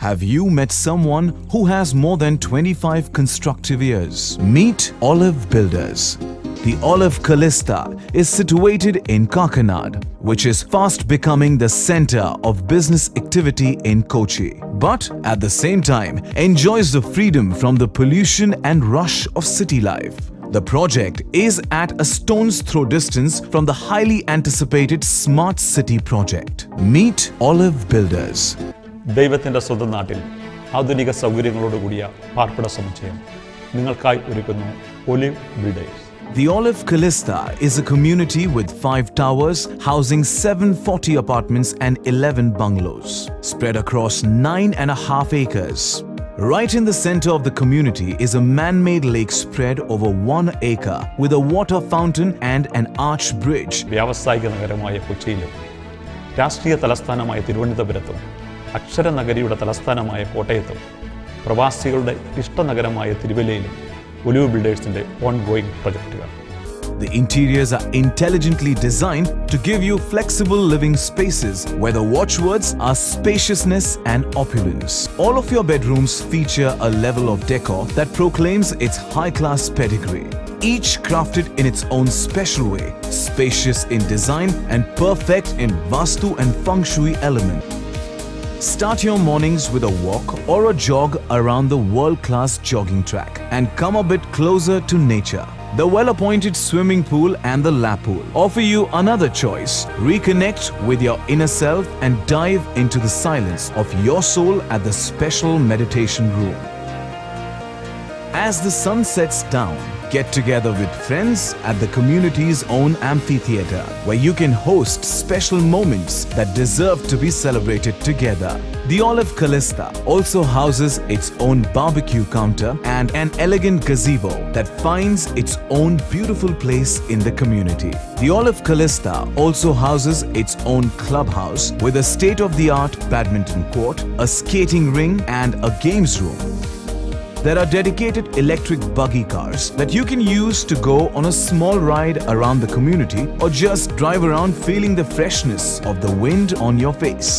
Have you met someone who has more than 25 constructive years? Meet Olive Builders. The Olive Callista is situated in Kakinada, which is fast becoming the center of business activity in Kochi, but at the same time enjoys the freedom from the pollution and rush of city life. The project is at a stone's throw distance from the highly anticipated Smart City project. Meet Olive Builders. ദൈവത്തിൻ്റെ സ്വന്തം നാട്ടിൽ ആധുനിക സൗകര്യങ്ങളോടുകൂടിയ പാർപ്പിട സമുച്ചയം നിങ്ങൾക്കായി ഒരുക്കുന്നു olive builders. The Olive Callista is a community with 5 towers housing 740 apartments and 11 bungalows, spread across 9.5 acres. Right in the center of the community is a man-made lake spread over 1 acre with a water fountain and an arch bridge. വ്യാവസായിക നഗരമായ കൊച്ചിയിലും രാഷ്ട്രീയ തലസ്ഥാനമായ തിരുവനന്തപുരത്തും അക്ഷരനഗരിയുടെ തലസ്ഥാനമായ കോട്ടയത്തും പ്രവാസികളുടെ ഇഷ്ടനഗരമായ തിരുവല്ലയിലും ഒലിവ് ബിൽഡേഴ്സിന്റെ ഓൺഗോയിങ് പ്രൊജക്റ്റുകൾ. The interiors are intelligently designed to give you flexible living spaces where the watchwords are spaciousness and opulence. All of your bedrooms feature a level of decor that proclaims its high-class pedigree. Each crafted in its own special way, spacious in design and perfect in Vastu and Feng Shui element. Start your mornings with a walk or a jog around the world-class jogging track and come a bit closer to nature. The well-appointed swimming pool and the lap pool offer you another choice. Reconnect with your inner self and dive into the silence of your soul at the special meditation room. As the sun sets down, get together with friends at the community's own amphitheater, where you can host special moments that deserve to be celebrated together. The Olive Callista also houses its own barbecue counter and an elegant gazebo that finds its own beautiful place in the community. The Olive Callista also houses its own clubhouse with a state-of-the-art badminton court, a skating ring and a games room. There are dedicated electric buggy cars that you can use to go on a small ride around the community or just drive around feeling the freshness of the wind on your face.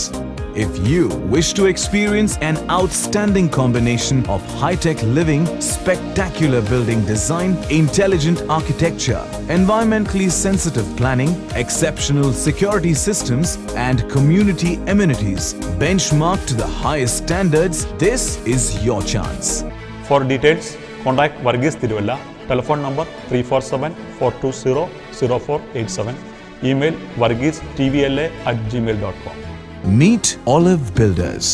If you wish to experience an outstanding combination of high-tech living, spectacular building design, intelligent architecture, environmentally sensitive planning, exceptional security systems, and community amenities benchmarked to the highest standards, this is your chance. For details, contact Varghese Tiruvalla, telephone number 347-420-0487, email varghese.tvla@gmail.com. Meet Olive Builders.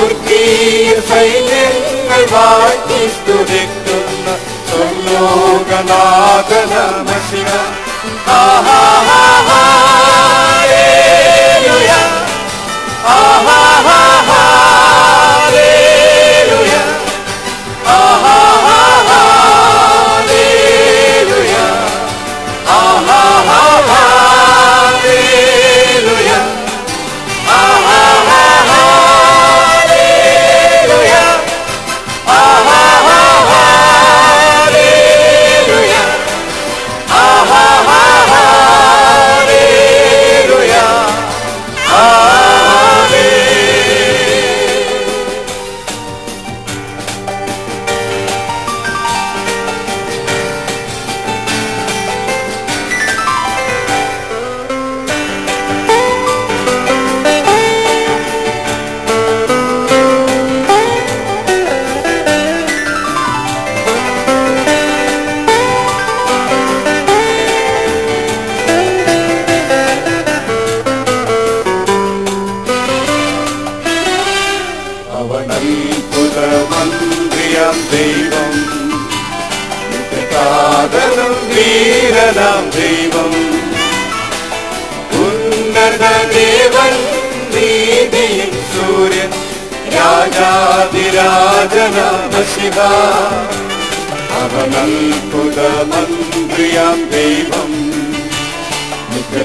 സ്വർഗീയ സൈന്യങ്ങൾ വാഴ്ത്തി സ്തുതിക്കുന്ന സ്വർലോകനാഥന മശിഹ. Hallelujah hallelujah hallelujah hallelujah ദൈവം കാതലും വീരനാം ദൈവം ഉന്നത ദേവൻ നീതിയിൻ സൂര്യൻ രാജാതിരാജനാം മശിഹ. അവൻ അത്ഭുത മന്ത്രിയാം ദൈവം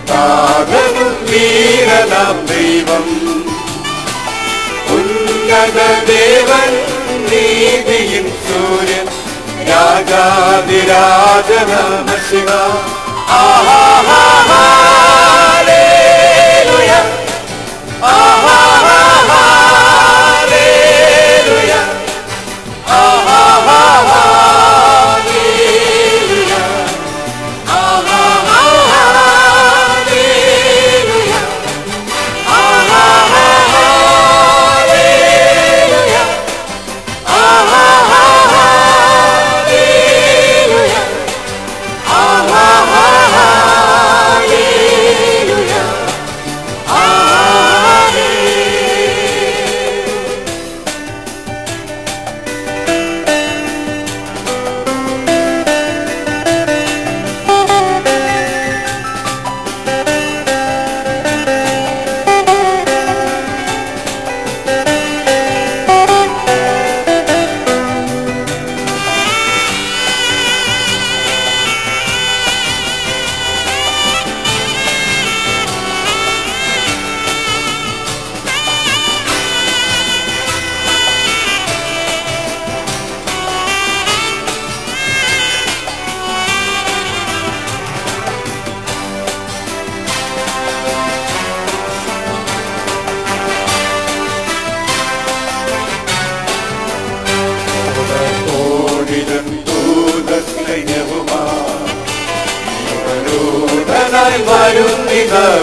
കാതലും വീരനാം ദൈവം ഉന്നത ദേവൻ നീതിയിൻ സൂര്യൻ രാജാതിരാജനാം മശിഹ. ഹല്ലേലൂയ ഹല്ലേലൂയ ഹല്ലേലൂയ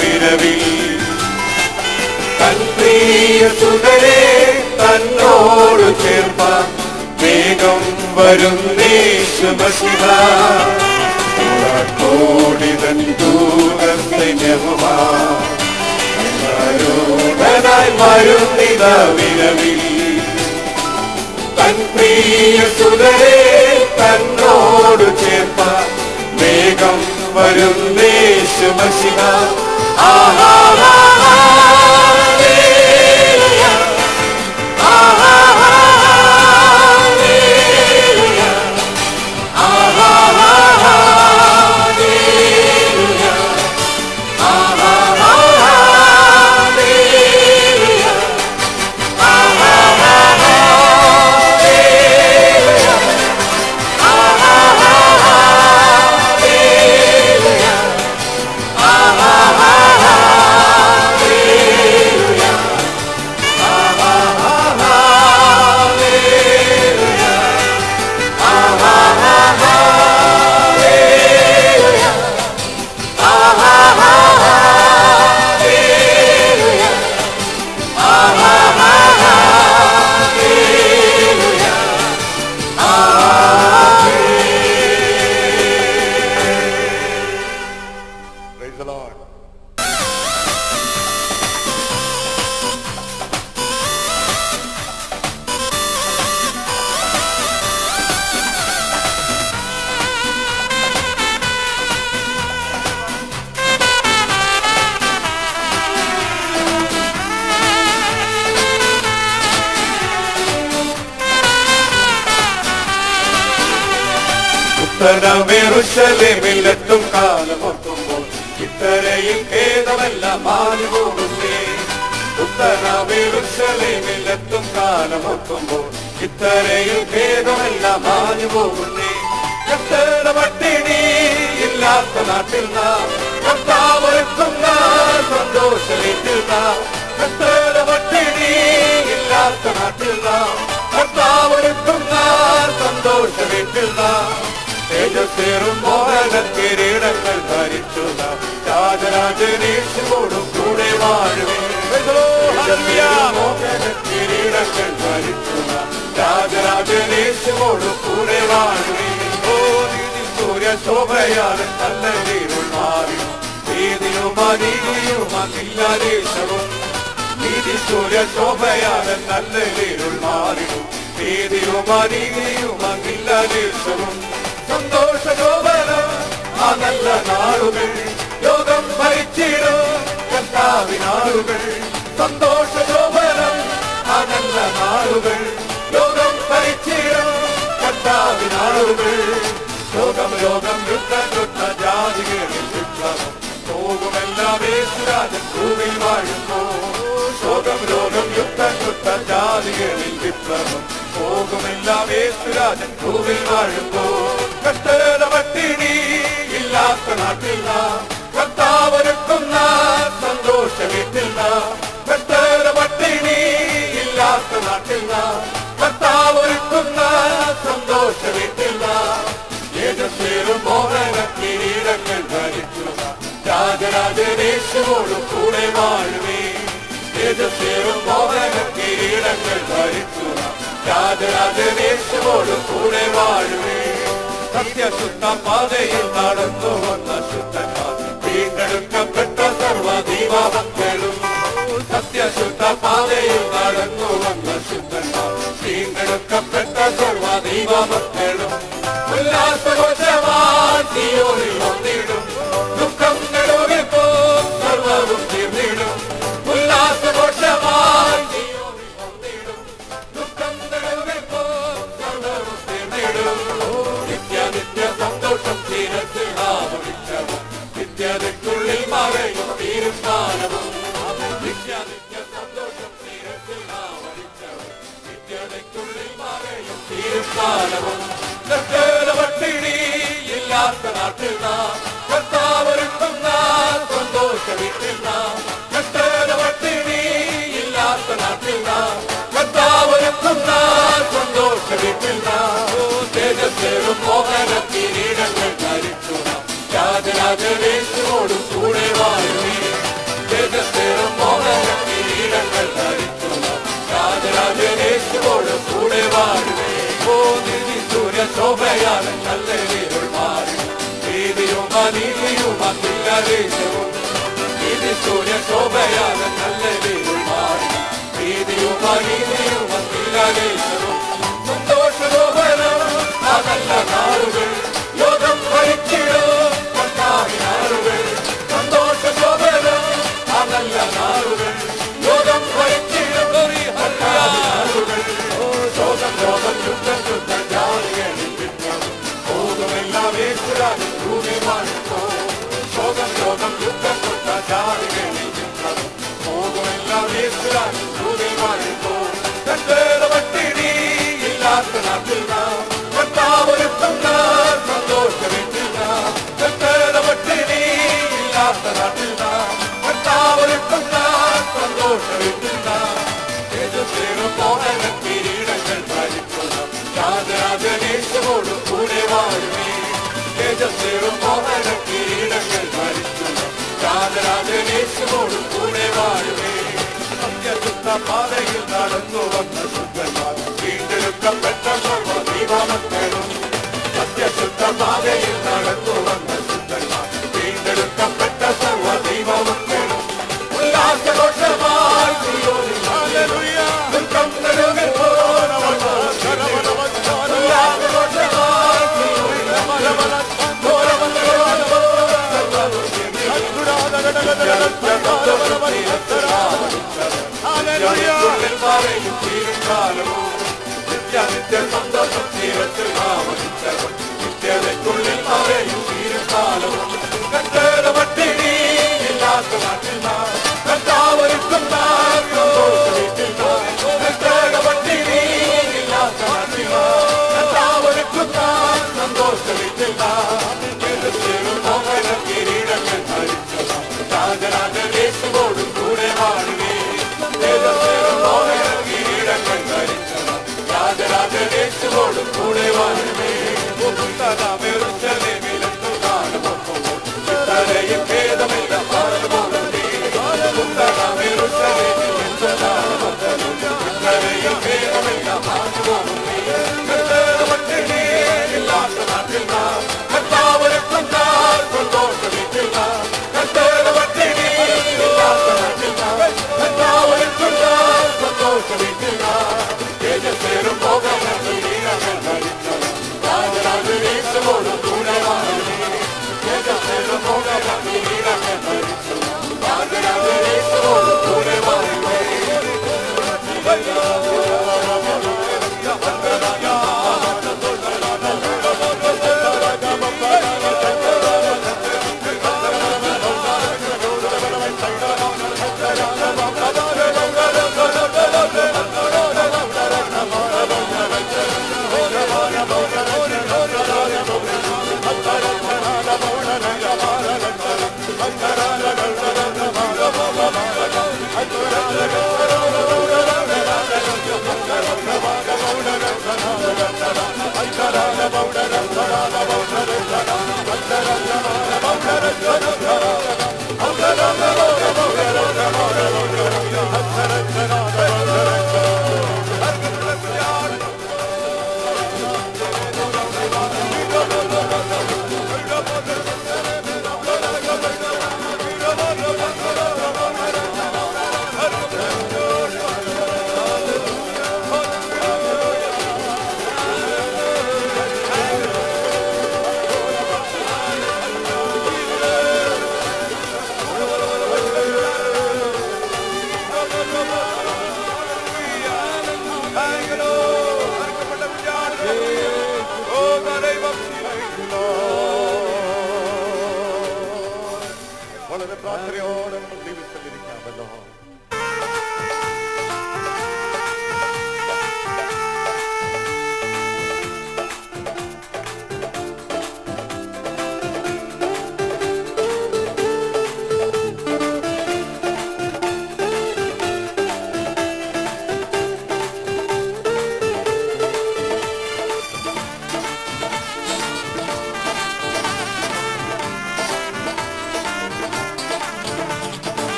വിരവിൽ തൻപ്രിയ സുതരെ തന്നോട് ചേർപ്പാൻ വേഗം വരുന്നേശു മശിഹ. കോടിതൻ ദൂതസൈന്യവുമായി വരുന്നിത വിരവിൽ തൻപ്രിയ സുതരെ തന്നോട് ചേർപ്പാൻ വേഗം വരുന്നേശു മശിഹ. ഹല്ലേലൂയ ഹല്ലേലൂയ ഹല്ലേലൂയ പുത്തനമെറുശലേമിലെത്തും കാലമൊത്തുമ്പോൾ ഇത്തരയിൽ ഖേദമെല്ലാം മാഞ്ഞു പോകുന്നേ. പുത്തനമെറുശലേമിലെത്തും കാലമൊത്തുമ്പോൾ ഇത്തരയിൽ ഖേദമെല്ലാം മാഞ്ഞു പോകുന്നേ. പട്ടിണി ഇല്ലാത്ത നാട്ടിൽ നാം കർത്താവൊരുക്കുന്ന സന്തോഷത്തിൽ നാം. പട്ടിണി ഇല്ലാത്ത നാട്ടിൽ നാം കർത്താവൊരുക്കുന്ന സന്തോഷത്തിൽ നാം. തേജസ്സേറും മോഹന കിരീടങ്ങൾ ധരിച്ചു നാം രാജരാജനേശുവോടും കൂടെ വാഴുവേ. മോഹന കിരീടങ്ങൾ ധരിച്ചു നാം രാജരാജനേശുവോടും കൂടെ വാഴുവേ. സൂര്യശോഭയാൽ നല്ല നീരുൾ മാറി നീതിയും അനീതിയും അഖിലാദേശവും. നീതി സൂര്യശോഭയാൽ നല്ല നീരുൾ മാറിയും നീതിയും അനീതിയും അഖിലാദേശവും. സന്തോഷശോഭനം ആ നല്ല നാളുകൾ ലോകം ഭരിച്ചിടും കർത്താവിനാളുകൾ. സന്തോഷശോഭനം ആ നല്ല നാളുകൾ ലോകം ഭരിച്ചിടും കർത്താവിനാളുകൾ. ലോകം ലോകം യുദ്ധ ജാതികളിൽ വിപ്ലവം പോകുമെല്ലാം യേശുരാജൻ ഭൂമിയിൽ വാഴുന്നു. ലോകം ലോകം യുദ്ധ ജാതികളിൽ വിപ്ലവം പോകുമെല്ലാം യേശുരാജൻ ഭൂമിയിൽ വാഴുന്നു. പട്ടിണി ഇല്ലാത്ത നാട്ടിൽ നാം കർത്താവൊരുക്കുന്ന സന്തോഷ വീട്ടിൽ നാം. പട്ടിണി ഇല്ലാത്ത നാട്ടിൽ നാം കർത്താവൊരുക്കുന്ന സന്തോഷ വീട്ടിൽ നാം. തേജസ്സേറും മോഹന കിരീടങ്ങൾ ധരിച്ചു രാജരാജനേശുവോടും കൂടെ വാഴുവേ. തേജസ്സേറും മോഹന കിരീടങ്ങൾ ധരിച്ചു രാജരാജനേശുവോടും കൂടെ വാഴുവേ. സത്യശുദ്ധ പാതയിൽ നടന്നു വന്ന ശുദ്ധന്മാർ വീണ്ടെടുക്കപ്പെട്ട സർവ്വദൈവമക്കളും. സത്യശുദ്ധ പാതയിൽ നടന്നു വന്ന ശുദ്ധന്മാർ വീണ്ടെടുക്കപ്പെട്ട സർവ്വദൈവമക്കളും. ഉല്ലാസഘോഷമായി സിയോനിൽ വന്നിടും ദുഃഖം നടുവിൽ സർവ്വവും തീർന്നിടും. ഉല്ലാസഘോഷമായി സിയോനിൽ വന്നിടും ദുഃഖം നടുവിൽ സർവ്വവും തീർന്നിടും. നിത്യ സന്തോഷം തീരത്തിൽ ആവണിച്ചവൻ നിത്യതയ്ക്കുള്ളിൽ മറയും തീരുമാനവും. നിത്യ സന്തോഷം തീരത്തിൽ ആവണിച്ചവൻ നിത്യതയ്ക്കുള്ളിൽ മറയും തീരുമാനവും. പട്ടിണി ഇല്ലാത്ത നാട്ടിൽ നാം കർത്താവൊരുക്കുന്ന സന്തോഷ വീട്ടിൽ നാം. പട്ടിണി ഇല്ലാത്ത നാട്ടിൽ നാം കർത്താവൊരുക്കുന്ന സന്തോഷ വീട്ടിൽ നാം. തേജസ്സേറും മോഹന കിരീടങ്ങൾ ധരിച്ചു നാം രാജരാജനേശുവോടും കൂടെ വാഴുവേ. തേജസ്സേറും മോഹന കിരീടങ്ങൾ ധരിച്ചു നാം രാജരാജനേശുവോടും കൂടെ വാഴുവേ. സൂര്യശോഭയാൽ നല്ല നീരുൾ മാറി നീതിയും അനീതിയും അഖിലാദേശവും. നീതി സൂര്യശോഭയാൽ നല്ല നീരുൾ മാറി നീതിയും അനീതിയും അഖിലാദേശവും. സന്തോഷശോഭനം ആ നല്ല നാളുകൾ ലോകം ഭരിച്ചിടും കർത്താവിനാളുകൾ. സന്തോഷശോഭനം ആ നല്ല നാളുകൾ ലോകം ഭരിച്ചിടും കർത്താവിനാളുകൾ. ലോകം ലോകം യുദ്ധ ജാതികളിൽ വിപ്ലവം പോകുമെല്ലാം യേശുരാജൻ ഭൂമിയിൽ വാഴുന്നു. ലോകം ലോകം യുദ്ധ ജാതികളിൽ വിപ്ലവം പോകുമെല്ലാം യേശുരാജൻ ഭൂമിയിൽ വാഴുന്നു. പട്ടിണി ഇല്ലാത്ത നാട്ടിൽ നാം കർത്താവൊരുക്കുന്ന സന്തോഷ വീട്ടിൽ നാം. പട്ടിണി ഇല്ലാത്ത നാട്ടിൽ നാം കർത്താവൊരുക്കുന്ന സന്തോഷ വീട്ടിൽ നാം. തേജസ്സേറും മോഹന കിരീടങ്ങൾ ധരിച്ചു രാജരാജനേശുവോടും കൂടെ വാഴുവേ. തേജസ്സേറും മോഹന കിരീടങ്ങൾ ധരിച്ചു രാജരാജനേശുവോടും കൂടെ വാഴുവേ. സത്യശുദ്ധ പാതയിൽ നടന്നു വന്ന ശുദ്ധന്മാർ വീണ്ടെടുക്കപ്പെട്ട സർവ്വദൈവമക്കളും. സത്യശുദ്ധ പാതയിൽ നടന്നു വന്ന ശുദ്ധന്മാർ വീണ്ടെടുക്കപ്പെട്ട സർവ്വദൈവമക്കളും. ഉല്ലാസഘോഷമായി സിയോനിൽ ദുഃഖം നടുവിൽ നിത്യ സന്തോഷം തീരത്തിൽ ആവണിച്ചവൻ നിത്യതയ്ക്കുള്ളിൽ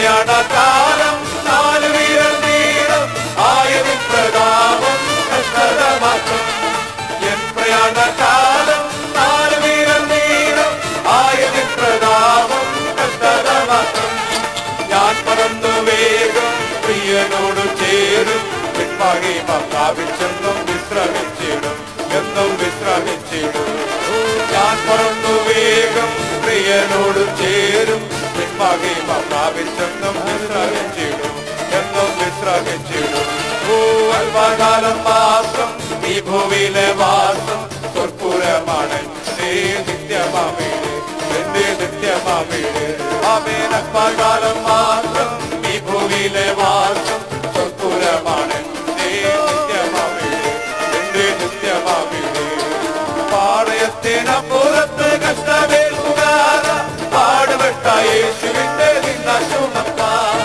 പ്രയാണകാലം 4 വിരൽ നീളം ആയതിൻ പ്രതാപം കഷ്ടത മാത്രം. എൻ പ്രയാണകാലം 4 വിരൽ നീളം ആയതിൻ പ്രതാപം കഷ്ടത മാത്രം. ഞാൻ പറന്നു വേഗം പ്രിയനോട് ചേരും, പിൻപാകെ പ്രാപിച്ചെന്നും വിശ്രമിച്ചിടും, എന്നും വിശ്രമിച്ചിടും. ഞാൻ പറന്നു വേഗം പ്രിയനോട് ചേരും, പിൻപാകെ പ്രാപിച്ചെന്നും വിശ്രമിച്ചിടും, എന്നും വിശ്രമിച്ചിടും. അല്പകാലം മാത്രം ഈ ഭൂമിയിലെ വാസം സ്വർപ്പുരമാണ് നിത്യമാമീട്, എന്റെ നിത്യമാമീട്. ആമേൻ. അല്പകാലം മാത്രം ഈ ഭൂമിയിലെ വാസം സ്വർപ്പുരമാണ് നിത്യമാമീട്, എന്റെ നിത്യമാമീട്. പാളയത്തിനപ്പുറത്ത് കഷ്ടമേൽക്കുകാര പാടുപെട്ട യേശുവിന്റെ നിന്ന ചുമക്കാൻ.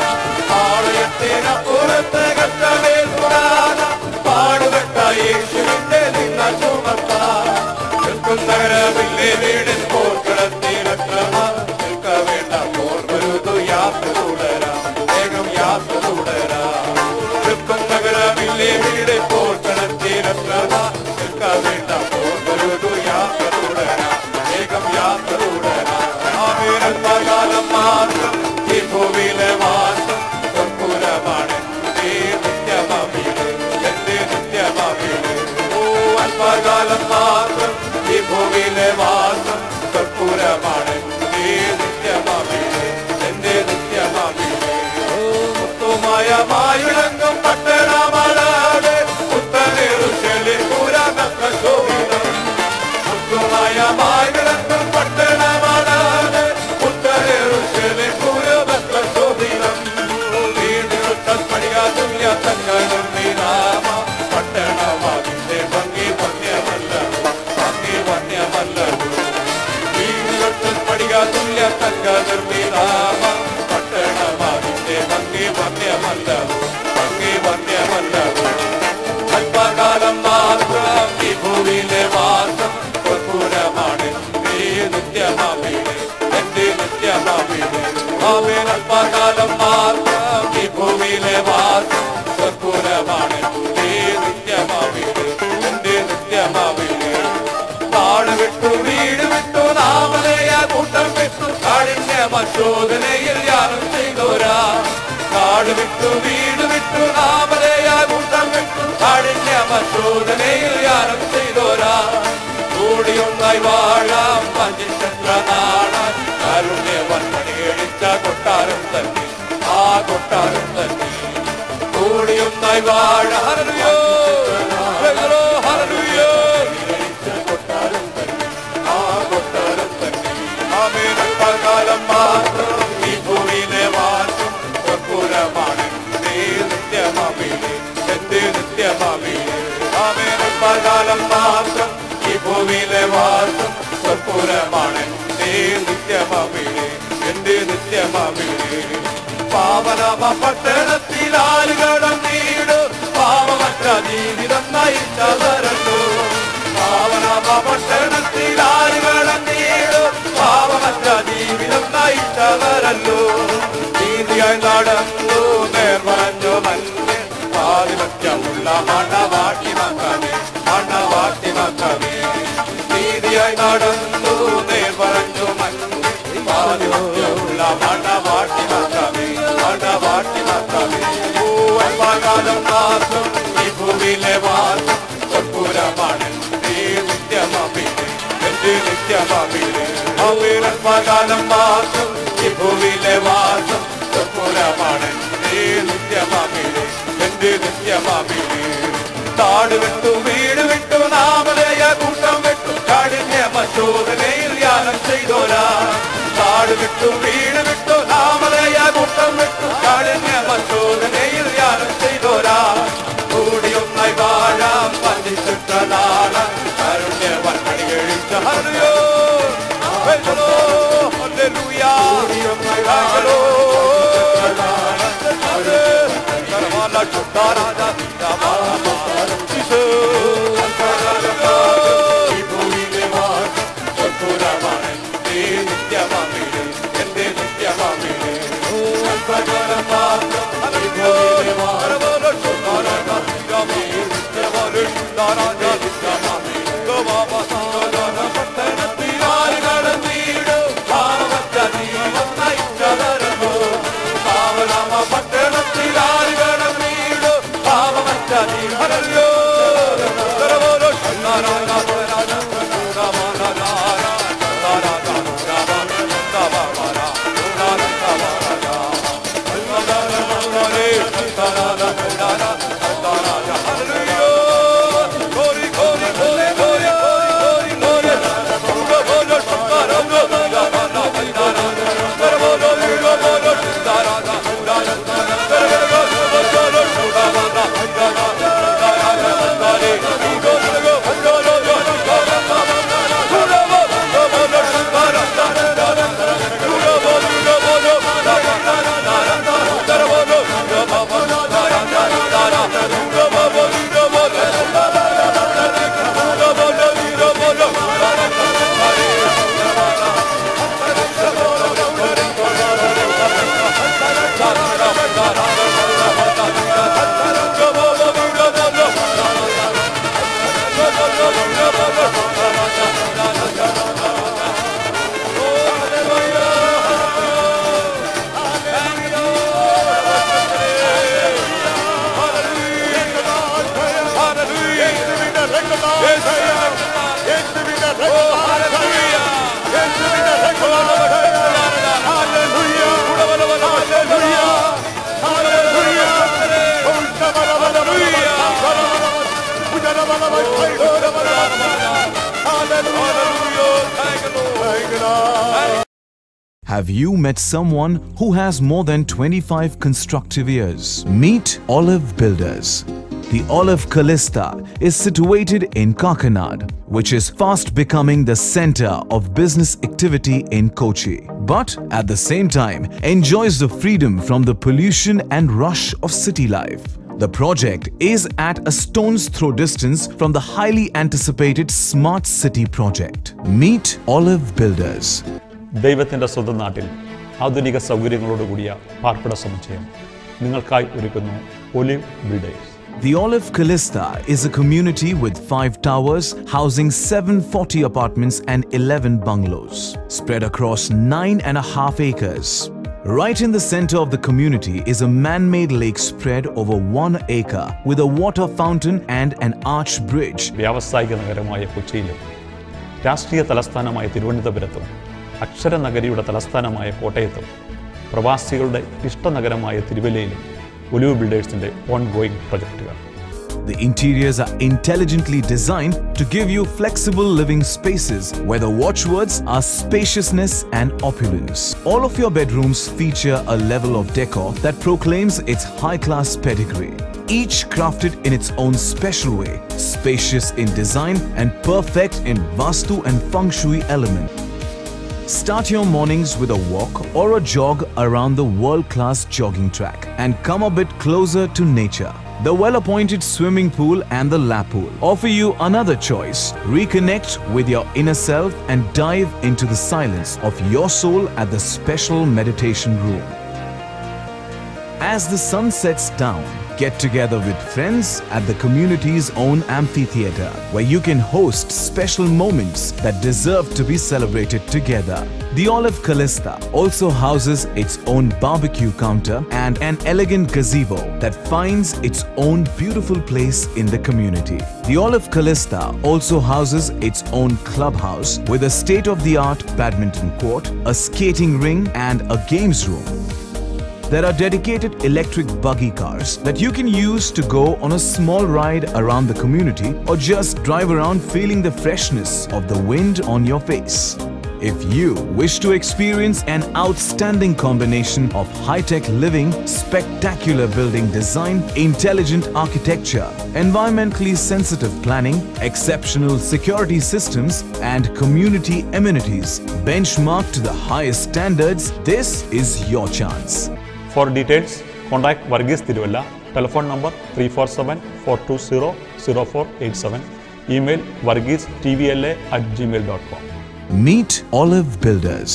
പാളയത്തിനപ്പുറത്ത് കഷ്ടമേൽക്കുകാര പാടുപെട്ട യേശുവിന്റെ നിന്ന ചുമക്കാൻ. നിൽക്കുന്നവരവില്ലേ വീടിൽ പോർക്കിടത്തിലക്രമ നിൽക്ക വേണ്ട പോർവരുതു യാത്ര തുടരാം, വേഗം യാത്ര തുടരാം. നിൽക്കുന്നവരവില്ലേ വീടിൽ പോർക്കിടത്തിലക്രമ നിൽക്ക വേണ്ട പോർവരുതു യാത്ര തുടരാം, വേഗം യാത്ര തുടരാം. ആമേനൽപകാലം മാത്രം ഈ ഭൂമിയിലെ വാസം സ്വർപ്പുരമാണ് നിത്യമാമീട്, എന്റെ നിത്യമാമീട്. അല്പകാലം മാത്രം ഈ ഭൂമിയിലെ വാസം കർപ്പൂരമാണ് നിത്യമാമീട്, എന്റെ നിത്യമാമീട്. മുത്തുമയമായിളങ്ങും പട്ടണമലാട് പുത്തനെറുശലേം പുരാതന ശോഭിതം. മുത്തുമയമായിളങ്ങും പട്ടണമലാട് പുത്തനെറുശലേം പുരാതന ശോഭിതം. വീടുപടിയാ തുല്യ തങ്കനിർമ്മിതാമ പട്ടണമാകിന്റെ ഭംഗി വന്യമല്ലവോ, ഭംഗി വന്യമല്ലവോ. വീടുപടിയാ തുല്യ തങ്കനിർമ്മിതാമ പട്ടണമാകിന്റെ ഭംഗി വന്യമല്ലവോ, ഭംഗി വന്യമല്ലവോ. അല്പകാലം മാത്രം ഈ ഭൂമിയിലെ വാസം സ്വർപ്പുരമാണ് നിത്യമാമീട്, എന്റെ നിത്യമാമീട്. ആമേൻ. അല്പകാലം മാത്രം ഈ ഭൂമിയിലെ വാസം സ്വർപ്പുരമാണ് നിത്യമാമീട്, എന്റെ നിത്യമാമീട്. നാട് വിട്ടു വീട് വിട്ടു നാമലയ കൂട്ടം വിട്ടു കാഠിന്യമശോധനയിൽ യാനം ചെയ്തോരാ. നാട് വിട്ടു വീട് വിട്ടു നാമലയ കൂട്ടം വിട്ടു കാഠിന്യമശോധനയിൽ യാനം ചെയ്തോരാ. കൂടിയൊന്നായി വാഴാം പഞ്ചചന്ദ്ര നാടാൻ കാരുണ്യവൻ പണിയടിച്ച കൊട്ടാരം തന്നെ, ആ കൊട്ടാരം തന്നെ. കൂടിയൊന്നായി വാഴാം ഹല്ലേലൂയ, ഹല്ലേലൂയ. കൊട്ടാരം തന്നെ, ആ കൊട്ടാരം തന്നെ. ആമേൻ. അല്പകാലം മാത്രം ഈ ഭൂമിയിലെ വാസം സ്വർപ്പുരമാണ് നിത്യമാമീട്, എന്റെ നിത്യമാമീട്. ആമേൻ. അല്പകാലം മാത്രം ഈ ഭൂമിയിലെ വാസം സ്വർപ്പുരമാണ് നിത്യമാമീട്, എന്റെ നിത്യമാമീട്. പാവനമ പട്ടണത്തിൽ ആലുകടം നീടു പാവമറ്റ ജീവിതം നയിച്ചവരല്ലോ. പാവനമ പട്ടണത്തിൽ ആലുകടം നീടു പാവമറ്റ ജീവിതം നയിച്ചവരല്ലോ. നീതിയായി നടന്നു നേർമറഞ്ഞു മഞ്ഞ് ആധിപത്യമുള്ള മണവാട്ടി മകനെ, മണവാട്ടി മകനെ. നീതിയായി നടന്നു നേർമറഞ്ഞു മഞ്ഞ് ആധിപത്യമുള്ള മണവാട്ടി മകനെ, മണവാട്ടി മകനെ. അല്പകാലം മാത്രം ഈ ഭൂമിയിലെ വാസം സ്വർപ്പുരമാണ് നിത്യമാമീട്, എന്റെ നിത്യമാമീട്. ആമേൻ. അല്പകാലം മാത്രം ഈ ഭൂമിയിലെ വാസം സ്വർപ്പുരമാണ് നിത്യമാമീട്, എന്റെ നിത്യമാമീട്. നാട് വിട്ടു വീട് വിട്ടു നാമലയ കൂട്ടം വിട്ടു കാഠിന്യമശോധനയിൽ യാനം ചെയ്തോരാ. നാട് വിട്ടു വീട് വിട്ടു നാമലയ കൂട്ടം വിട്ടു കാഠിന്യമശോധനയിൽ യാനം ചെയ്തോരാ. കൂടിയൊന്നായി വാഴാം പഞ്ചചന്ദ്ര നാടാൻ കാരുണ്യവൻ പണികഴിച്ച ഹല്ലേലൂയ, ഹല്ലേലൂയ. നിത്യമാമീട്, എന്റെ നിത്യമാമീട്. Have you met someone who has more than 25 constructive years? Meet Olive Builders. The Olive Callista is situated in Kakinada, which is fast becoming the center of business activity in Kochi, but at the same time enjoys the freedom from the pollution and rush of city life. The project is at a stone's throw distance from the highly anticipated Smart City project. Meet Olive Builders. ദൈവത്തിൻ്റെ സ്വന്തം നാട്ടിൽ ആധുനിക സൗകര്യങ്ങളോടുകൂടിയ പാർപ്പിട സമുച്ചയം നിങ്ങൾക്കായി ഒരുക്കുന്നു olive builders. The Olive Callista is a community with 5 towers housing 740 apartments and 11 bungalows, spread across 9.5 acres. Right in the center of the community is a man-made lake spread over 1 acre with a water fountain and an arch bridge. വ്യാവസായിക നഗരമായ കൊച്ചിയിലും രാഷ്ട്രീയ തലസ്ഥാനമായ തിരുവനന്തപുരത്തും അക്ഷരനഗരിയുടെ തലസ്ഥാനമായ കോട്ടയത്തും പ്രവാസികളുടെ ഇഷ്ടനഗരമായ തിരുവല്ലയിലും ഒലിവ് ബിൽഡേഴ്സിന്റെ ഓൺഗോയിങ് പ്രൊജക്റ്റുകൾ. The interiors are intelligently designed to give you flexible living spaces where the watchwords are spaciousness and opulence. All of your bedrooms feature a level of decor that proclaims its high-class pedigree. Each crafted in its own special way, spacious in design and perfect in Vastu and Feng Shui element. Start your mornings with a walk or a jog around the world-class jogging track and come a bit closer to nature. The well-appointed swimming pool and the lap pool offer you another choice. Reconnect with your inner self and dive into the silence of your soul at the special meditation room. As the sun sets down, get together with friends at the community's own amphitheater, where you can host special moments that deserve to be celebrated together. The Olive Callista also houses its own barbecue counter and an elegant gazebo that finds its own beautiful place in the community. The Olive Callista also houses its own clubhouse with a state-of-the-art badminton court, a skating ring and a games room. There are dedicated electric buggy cars that you can use to go on a small ride around the community or just drive around feeling the freshness of the wind on your face. If you wish to experience an outstanding combination of high-tech living, spectacular building design, intelligent architecture, environmentally sensitive planning, exceptional security systems, and community amenities benchmarked to the highest standards, this is your chance. For details, contact Varghese Tiruvalla, telephone number 347-420-0487, email varghestvla@gmail.com. Meet Olive Builders.